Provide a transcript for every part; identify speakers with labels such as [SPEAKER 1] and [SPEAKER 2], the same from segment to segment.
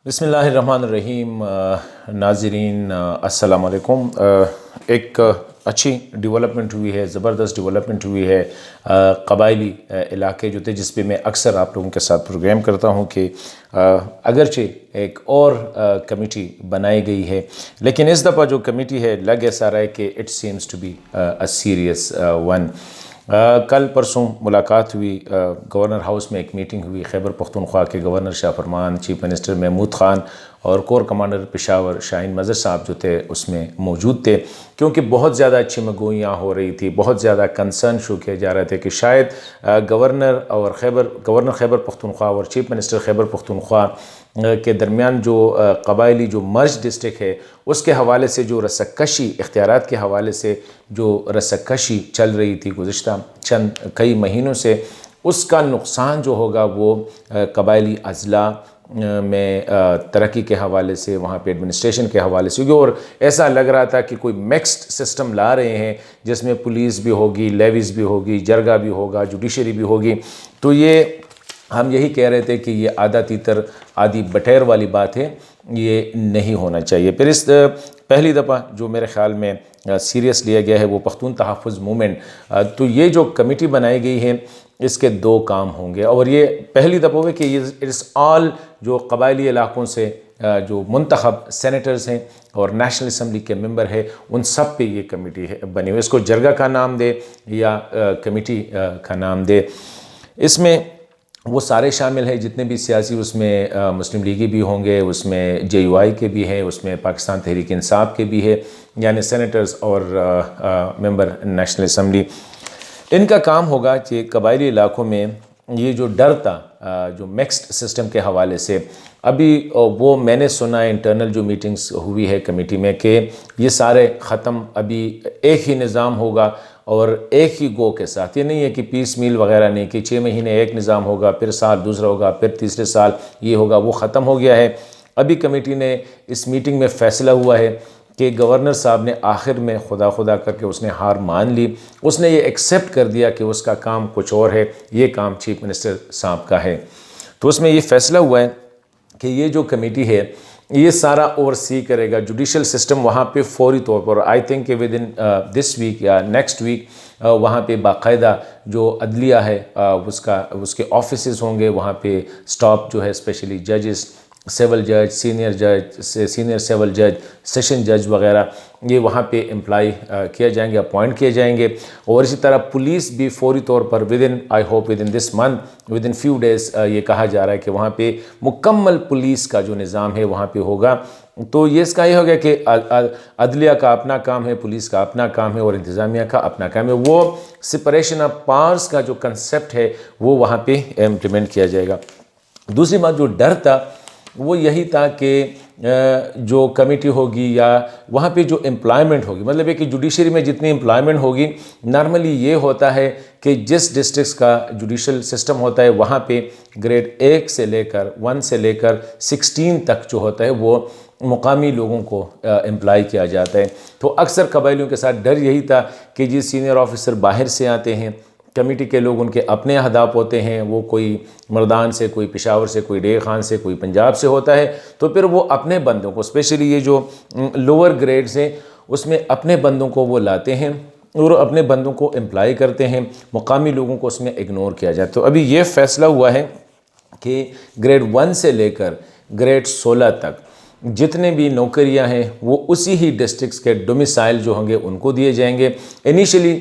[SPEAKER 1] بسم اللہ الرحمن الرحیم۔ ناظرین السلام علیکم۔ ایک اچھی ڈیولپمنٹ ہوئی ہے، زبردست ڈیولپمنٹ ہوئی ہے قبائلی علاقے جو تھے، جس پہ میں اکثر آپ لوگوں کے ساتھ پروگرام کرتا ہوں کہ اگرچہ ایک اور کمیٹی بنائی گئی ہے، لیکن اس دفعہ جو کمیٹی ہے لگ ایسا رہا ہے کہ it seems to be a serious one. کل پرسوں ملاقات ہوئی، گورنر ہاؤس میں ایک میٹنگ ہوئی، خیبر پختونخوا کے گورنر شاہ فرمان، چیف منسٹر محمود خان اور کور کمانڈر پشاور شاہین مظہر صاحب جو تھے اس میں موجود تھے، کیونکہ بہت زیادہ اچھی مگوئیاں ہو رہی تھی، بہت زیادہ کنسرن شو کیے جا رہے تھے کہ شاید گورنر خیبر پختونخوا اور چیف منسٹر خیبر پختونخوا کے درمیان جو قبائلی جو مرج ڈسٹرکٹ ہے اس کے حوالے سے جو رسک اختیارات کے حوالے سے جو رسک کشی چل رہی تھی گزشتہ کئی مہینوں سے، اس کا نقصان جو ہوگا وہ قبائلی اضلاع میں ترقی کے حوالے سے، وہاں پہ ایڈمنسٹریشن کے حوالے سے ہوگی، اور ایسا لگ رہا تھا کہ کوئی میکسڈ سسٹم لا رہے ہیں جس میں پولیس بھی ہوگی، لیویز بھی ہوگی، جرگہ بھی ہوگا، جوڈیشری بھی ہوگی۔ تو یہ ہم یہی کہہ رہے تھے کہ یہ آدھا تیتر آدھی بٹیر والی بات ہے، یہ نہیں ہونا چاہیے۔ پھر اس پہلی دفعہ جو میرے خیال میں سیریس لیا گیا ہے وہ پختون تحفظ موومنٹ۔ تو یہ جو کمیٹی بنائی گئی ہے اس کے دو کام ہوں گے، اور یہ پہلی دفعہ ہوئے کہ اٹس آل جو قبائلی علاقوں سے جو منتخب سینیٹرز ہیں اور نیشنل اسمبلی کے ممبر ہیں ان سب پہ یہ کمیٹی بنی ہوئی، اس کو جرگہ کا نام دے یا کمیٹی کا نام دے۔ اس میں وہ سارے شامل ہیں جتنے بھی سیاسی، اس میں مسلم لیگی بھی ہوں گے، اس میں JUI کے بھی ہیں، اس میں پاکستان تحریک انصاف کے بھی ہے، یعنی سینیٹرز اور ممبر نیشنل اسمبلی۔ ان کا کام ہوگا کہ قبائلی علاقوں میں یہ جو ڈر تھا جو میکسڈ سسٹم کے حوالے سے، ابھی وہ میں نے سنا ہے انٹرنل جو میٹنگز ہوئی ہے کمیٹی میں کہ یہ سارے ختم، ابھی ایک ہی نظام ہوگا اور ایک ہی گو کے ساتھ۔ یہ نہیں ہے کہ پیس میل وغیرہ نہیں کہ 6 مہینے ایک نظام ہوگا، پھر سال دوسرا ہوگا، پھر تیسرے سال یہ ہوگا، وہ ختم ہو گیا ہے۔ ابھی کمیٹی نے اس میٹنگ میں فیصلہ ہوا ہے کہ گورنر صاحب نے آخر میں خدا کر کے اس نے ہار مان لی، اس نے یہ ایکسیپٹ کر دیا کہ اس کا کام کچھ اور ہے، یہ کام چیف منسٹر صاحب کا ہے۔ تو اس میں یہ فیصلہ ہوا ہے کہ یہ جو کمیٹی ہے یہ سارا اوورسی کرے گا جوڈیشل سسٹم وہاں پہ فوری طور پر۔ آئی تھنک کہ ود ان دس ویک یا نیکسٹ ویک وہاں پہ باقاعدہ جو عدلیہ ہے اس کے آفیسز ہوں گے، وہاں پہ سٹاف جو ہے اسپیشلی ججز، سول جج، سینئر سول جج، سیشن جج وغیرہ، یہ وہاں پہ امپلائی کیے جائیں گے، اپوائنٹ کیے جائیں گے، اور اسی طرح پولیس بھی فوری طور پر I hope within this month, within few days, یہ کہا جا رہا ہے کہ وہاں پہ مکمل پولیس کا جو نظام ہے وہاں پہ ہوگا۔ تو یہ اس کا یہ ہو گیا کہ عدلیہ کا اپنا کام ہے، پولیس کا اپنا کام ہے، اور انتظامیہ کا اپنا کام ہے۔ وہ سپریشن آف پاورز کا جو کنسیپٹ ہے وہ وہاں پہ امپلیمنٹ کیا جائے گا۔ دوسری بات جو ڈر تھا وہ یہی تھا کہ جو کمیٹی ہوگی یا وہاں پہ جو امپلائمنٹ ہوگی، مطلب ہے کہ جوڈیشری میں جتنی امپلائمنٹ ہوگی، نارملی یہ ہوتا ہے کہ جس ڈسٹرکٹس کا جوڈیشل سسٹم ہوتا ہے وہاں پہ گریڈ 1 سے لے کر 16 تک جو ہوتا ہے وہ مقامی لوگوں کو امپلائی کیا جاتا ہے۔ تو اکثر قبائلیوں کے ساتھ ڈر یہی تھا کہ جی سینئر آفیسر باہر سے آتے ہیں، کمیٹی کے لوگ ان کے اپنے اہداف ہوتے ہیں، وہ کوئی مردان سے، کوئی پشاور سے، کوئی ڈیر خان سے، کوئی پنجاب سے ہوتا ہے، تو پھر وہ اپنے بندوں کو، اسپیشلی یہ جو لوور گریڈز ہیں اس میں اپنے بندوں کو وہ لاتے ہیں اور اپنے بندوں کو امپلائی کرتے ہیں، مقامی لوگوں کو اس میں اگنور کیا جائے۔ تو ابھی یہ فیصلہ ہوا ہے کہ گریڈ 1 سے لے کر گریڈ 16 تک جتنے بھی نوکریاں ہیں وہ اسی ہی ڈسٹرکٹس کے ڈومیسائل جو ہوں گے ان کو دیے جائیں گے۔ انیشلی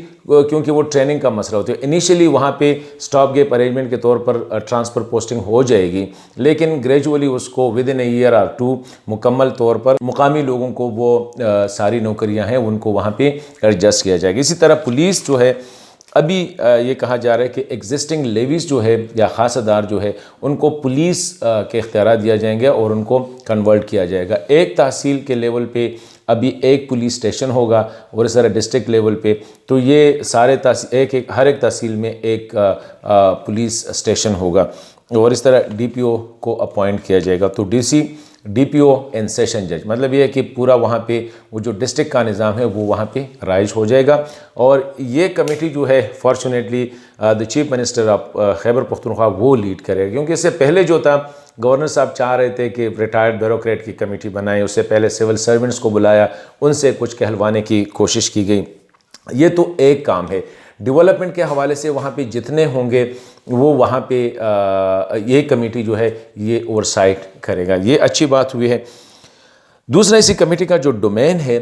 [SPEAKER 1] کیونکہ وہ ٹریننگ کا مسئلہ ہوتا ہے، انیشلی وہاں پہ سٹاپ گیپ ارینجمنٹ کے طور پر ٹرانسفر پوسٹنگ ہو جائے گی، لیکن گریجولی اس کو ود ان اے ایئر اور 2 مکمل طور پر مقامی لوگوں کو وہ ساری نوکریاں ہیں ان کو وہاں پہ ایڈجسٹ کیا جائے گا۔ اسی طرح پولیس جو ہے ابھی یہ کہا جا رہا ہے کہ ایگزسٹنگ لیویز جو ہے یا خاصہ دار جو ہے ان کو پولیس کے اختیارات دیا جائیں گے اور ان کو کنورٹ کیا جائے گا۔ ایک تحصیل کے لیول پہ ابھی ایک پولیس اسٹیشن ہوگا، اور اس طرح ڈسٹرکٹ لیول پہ تو یہ سارے ہر ایک تحصیل میں ایک پولیس اسٹیشن ہوگا، اور اس طرح DPO کو اپوائنٹ کیا جائے گا۔ تو DC DPO اینڈ سیشن جج، مطلب یہ ہے کہ پورا وہاں پہ وہ جو ڈسٹرکٹ کا نظام ہے وہ وہاں پہ رائج ہو جائے گا۔ اور یہ کمیٹی جو ہے fortunately the chief minister of Khyber Pakhtunkhwa وہ لیڈ کرے، کیونکہ اس سے پہلے جو تھا گورنر صاحب چاہ رہے تھے کہ ریٹائرڈ بیوروکریٹ کی کمیٹی بنائیں، اس سے پہلے سول سرونٹس کو بلایا، ان سے کچھ کہلوانے کی کوشش کی گئی۔ یہ تو ایک کام ہے ڈیولپمنٹ کے حوالے سے، وہاں پہ جتنے ہوں گے وہ وہاں پہ یہ کمیٹی جو ہے یہ اوورسائٹ کرے گا، یہ اچھی بات ہوئی ہے۔ دوسرا اسی کمیٹی کا جو ڈومین ہے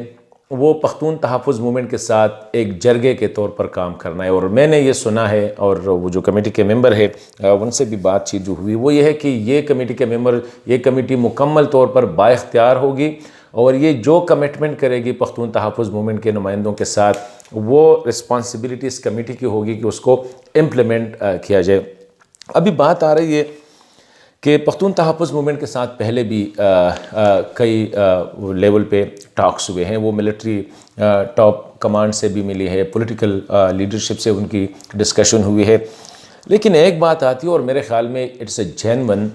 [SPEAKER 1] وہ پختون تحفظ موومنٹ کے ساتھ ایک جرگے کے طور پر کام کرنا ہے، اور میں نے یہ سنا ہے، اور وہ جو کمیٹی کے ممبر ہے ان سے بھی بات چیت جو ہوئی وہ یہ ہے کہ یہ کمیٹی کے ممبر، یہ کمیٹی مکمل طور پر با اختیار ہوگی، اور یہ جو کمٹمنٹ کرے گی پختون تحفظ موومنٹ کے نمائندوں کے ساتھ، وہ رسپانسبلٹی اس کمیٹی کی ہوگی کہ اس کو امپلیمنٹ کیا جائے۔ ابھی بات آ رہی ہے کہ پختون تحفظ موومنٹ کے ساتھ پہلے بھی کئی لیول پہ ٹاکس ہوئے ہیں، وہ ملٹری ٹاپ کمانڈ سے بھی ملی ہے، پولیٹیکل لیڈرشپ سے ان کی ڈسکشن ہوئی ہے، لیکن ایک بات آتی ہے اور میرے خیال میں اٹس اے جینون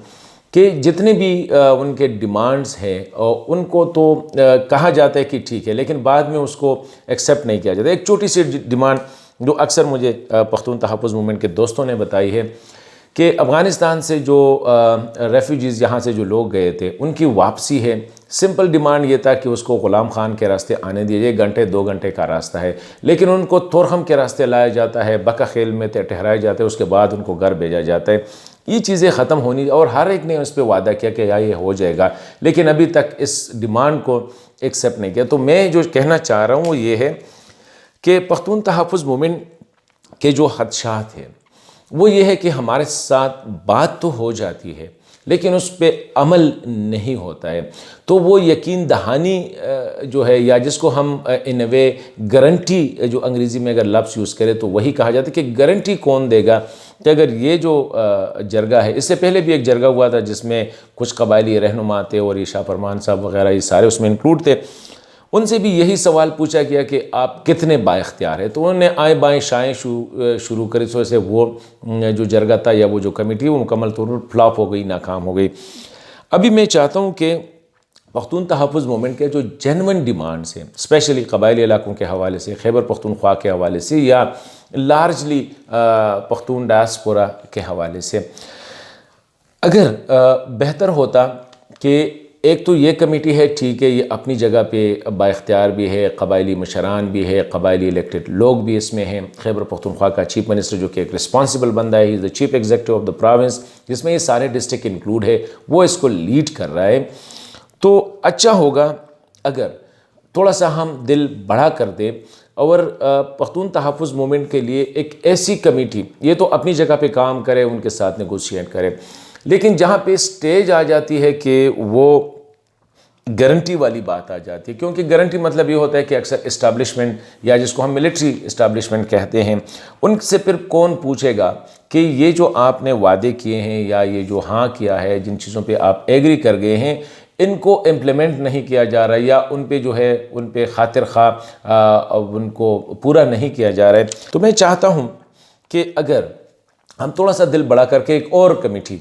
[SPEAKER 1] کہ جتنے بھی ان کے ڈیمانڈز ہیں ان کو تو کہا جاتا ہے کہ ٹھیک ہے، لیکن بعد میں اس کو ایکسیپٹ نہیں کیا جاتا۔ ایک چھوٹی سی ڈیمانڈ جو اکثر مجھے پختون تحفظ موومنٹ کے دوستوں نے بتائی ہے کہ افغانستان سے جو ریفیوجیز یہاں سے جو لوگ گئے تھے ان کی واپسی ہے، سمپل ڈیمانڈ یہ تھا کہ اس کو غلام خان کے راستے آنے دیجیے، 1 گھنٹے 2 گھنٹے کا راستہ ہے، لیکن ان کو تورخم کے راستے لایا جاتا ہے، بکا خیل میں ٹھہرائے جاتے ہیں، اس کے بعد ان کو گھر بھیجا جاتا ہے۔ یہ چیزیں ختم ہونی، اور ہر ایک نے اس پہ وعدہ کیا کہ یہ ہو جائے گا، لیکن ابھی تک اس ڈیمانڈ کو ایکسیپٹ نہیں کیا۔ تو میں جو کہنا چاہ رہا ہوں وہ یہ ہے کہ پختون تحفظ موومنٹ کے جو خدشات ہیں وہ یہ ہے کہ ہمارے ساتھ بات تو ہو جاتی ہے لیکن اس پہ عمل نہیں ہوتا ہے، تو وہ یقین دہانی جو ہے، یا جس کو ہم ان اے وے گارنٹی، جو انگریزی میں اگر لفظ یوز کرے تو وہی کہا جاتا ہے کہ گارنٹی کون دے گا کہ اگر یہ جو جرگہ ہے، اس سے پہلے بھی ایک جرگہ ہوا تھا جس میں کچھ قبائلی رہنما تھے اور شاہ فرمان صاحب وغیرہ یہ سارے اس میں انکلوڈ تھے، ان سے بھی یہی سوال پوچھا گیا کہ آپ کتنے با اختیار ہیں، تو انہوں نے آئیں بائیں شائیں شروع کری، تو ایسے وہ جو جرگہ تھا یا وہ جو کمیٹی وہ مکمل طور پر فلاپ ہو گئی، ناکام ہو گئی۔ ابھی میں چاہتا ہوں کہ پختون تحفظ موومنٹ کے جو جینون ڈیمانڈز ہیں، اسپیشلی قبائلی علاقوں کے حوالے سے، خیبر پختونخوا کے حوالے سے، یا لارجلی پختون ڈائسپورا کے حوالے سے، اگر بہتر ہوتا کہ ایک تو یہ کمیٹی ہے، ٹھیک ہے، یہ اپنی جگہ پہ با اختیار بھی ہے، قبائلی مشران بھی ہے، قبائلی الیکٹڈ لوگ بھی اس میں ہیں، خیبر پختونخوا کا چیف منسٹر جو کہ ایک رسپانسبل بندہ ہے، he is the chief executive of the province, جس میں یہ سارے ڈسٹرکٹ انکلوڈ ہے، وہ اس کو لیڈ کر رہا ہے۔ تو اچھا ہوگا اگر تھوڑا سا ہم دل بڑا کر دیں اور پختون تحفظ موومنٹ کے لیے ایک ایسی کمیٹی، یہ تو اپنی جگہ پہ کام کرے، ان کے ساتھ نیگوشیٹ کرے، لیکن جہاں پہ سٹیج آ جاتی ہے کہ وہ گارنٹی والی بات آ جاتی ہے، کیونکہ گارنٹی مطلب یہ ہوتا ہے کہ اکثر اسٹیبلشمنٹ یا جس کو ہم ملٹری اسٹیبلشمنٹ کہتے ہیں، ان سے پھر کون پوچھے گا کہ یہ جو آپ نے وعدے کیے ہیں یا یہ جو ہاں کیا ہے، جن چیزوں پہ آپ ایگری کر گئے ہیں، ان کو امپلیمنٹ نہیں کیا جا رہا، یا ان پہ جو ہے ان پہ خاطر خواہ ان کو پورا نہیں کیا جا رہا ہے۔ تو میں چاہتا ہوں کہ اگر ہم تھوڑا سا دل بڑا کر کے ایک اور کمیٹی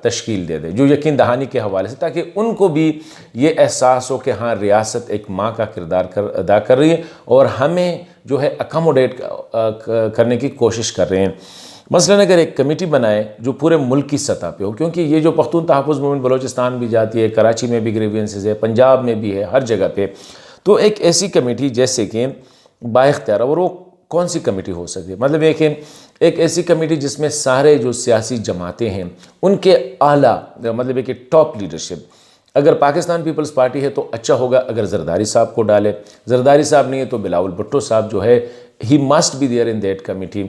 [SPEAKER 1] تشکیل دے دیں جو یقین دہانی کے حوالے سے، تاکہ ان کو بھی یہ احساس ہو کہ ہاں ریاست ایک ماں کا کردار ادا کر رہی ہے اور ہمیں جو ہے اکاموڈیٹ کرنے کی کوشش کر رہے ہیں۔ مثلاً اگر ایک کمیٹی بنائے جو پورے ملک کی سطح پہ ہو، کیونکہ یہ جو پختون تحفظ موومنٹ بلوچستان بھی جاتی ہے، کراچی میں بھی گریوینسز ہے، پنجاب میں بھی ہے، ہر جگہ پہ، تو ایک ایسی کمیٹی جیسے کہ با اختیار، اور وہ کون سی کمیٹی ہو سکتی ہے؟ مطلب یہ کہ ایک ایسی کمیٹی جس میں سارے جو سیاسی جماعتیں ہیں ان کے اعلیٰ، مطلب یہ کہ ٹاپ لیڈرشپ، اگر پاکستان پیپلز پارٹی ہے تو اچھا ہوگا اگر زرداری صاحب کو ڈالے، زرداری صاحب نہیں ہے تو بلاول بھٹو صاحب جو ہے ہی must be there in that committee.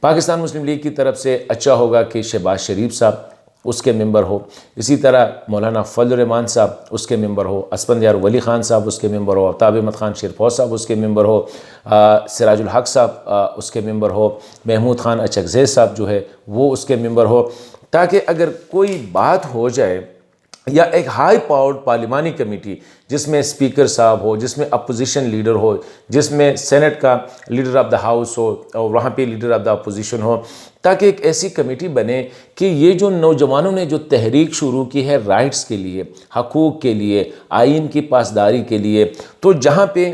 [SPEAKER 1] Pakistan Muslim League کی طرف سے اچھا ہوگا کہ شہباز شریف صاحب اس کے ممبر ہو، اسی طرح مولانا فضل الرحمان صاحب اس کے ممبر ہو، اسفندیار ولی خان صاحب اس کے ممبر ہو، آفتاب احمد خان شیرفوز صاحب اس کے ممبر ہو، سراج الحق صاحب اس کے ممبر ہو، محمود خان اچکزئی صاحب جو ہے وہ اس کے ممبر ہو، تاکہ اگر کوئی بات ہو جائے، یا ایک ہائی پاورڈ پارلیمانی کمیٹی جس میں اسپیکر صاحب ہو، جس میں اپوزیشن لیڈر ہو، جس میں سینٹ کا لیڈر آف دا ہاؤس ہو اور وہاں پہ لیڈر آف دا اپوزیشن ہو، تاکہ ایک ایسی کمیٹی بنے کہ یہ جو نوجوانوں نے جو تحریک شروع کی ہے رائٹس کے لیے، حقوق کے لیے، آئین کی پاسداری کے لیے، تو جہاں پہ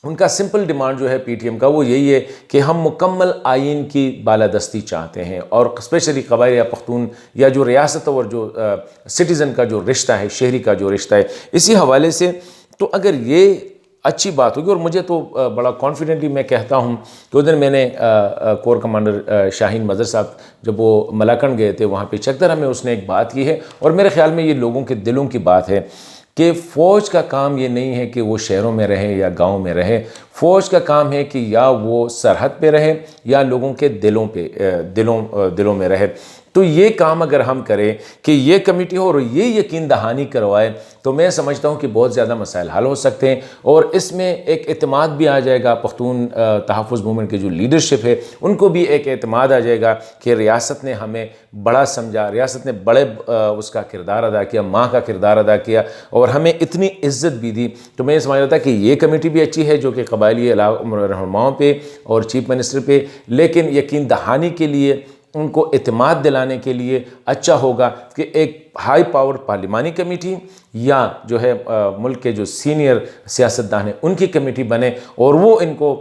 [SPEAKER 1] ان کا سمپل ڈیمانڈ جو ہے پی ٹی ایم کا وہ یہی ہے کہ ہم مکمل آئین کی بالادستی چاہتے ہیں، اور اسپیشلی قبائلی یا پختون یا جو ریاست اور جو سٹیزن کا جو رشتہ ہے، شہری کا جو رشتہ ہے، اسی حوالے سے تو اگر یہ اچھی بات ہوگی، اور مجھے تو بڑا کانفیڈنٹلی میں کہتا ہوں کہ اس دن میں نے کور کمانڈر شاہین مظہر صاحب جب وہ ملاکنڈ گئے تھے وہاں پہ چکدرہ میں اس نے ایک بات کی ہے، اور میرے خیال میں یہ لوگوں کے دلوں کی بات ہے کہ فوج کا کام یہ نہیں ہے کہ وہ شہروں میں رہے یا گاؤں میں رہے، فوج کا کام ہے کہ یا وہ سرحد پہ رہے یا لوگوں کے دلوں میں رہے۔ تو یہ کام اگر ہم کریں کہ یہ کمیٹی ہو اور یہ یقین دہانی کروائے تو میں سمجھتا ہوں کہ بہت زیادہ مسائل حل ہو سکتے ہیں، اور اس میں ایک اعتماد بھی آ جائے گا پختون تحفظ موومنٹ کی جو لیڈرشپ ہے ان کو بھی ایک اعتماد آ جائے گا کہ ریاست نے ہمیں بڑا سمجھا، ریاست نے بڑے اس کا کردار ادا کیا، ماں کا کردار ادا کیا اور ہمیں اتنی عزت بھی دی۔ تو میں یہ سمجھ رہا تھا کہ یہ کمیٹی بھی اچھی ہے جو کہ قبائلی رہنماؤں پہ اور چیف منسٹر پہ، لیکن یقین دہانی کے لیے ان کو اعتماد دلانے کے لیے اچھا ہوگا کہ ایک ہائی پاور پارلیمانی کمیٹی یا جو ہے ملک کے جو سینئر سیاستدان ہیں ان کی کمیٹی بنے، اور وہ ان کو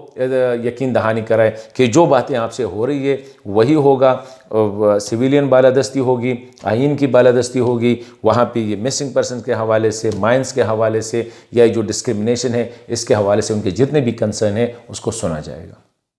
[SPEAKER 1] یقین دہانی کرائے کہ جو باتیں آپ سے ہو رہی ہے وہی ہوگا، سویلین بالادستی ہوگی، آئین کی بالادستی ہوگی، وہاں پہ یہ مسنگ پرسن کے حوالے سے، مائنز کے حوالے سے، یا جو ڈسکرمنیشن ہے اس کے حوالے سے ان کے جتنے بھی کنسرن ہیں اس کو سنا جائے گا۔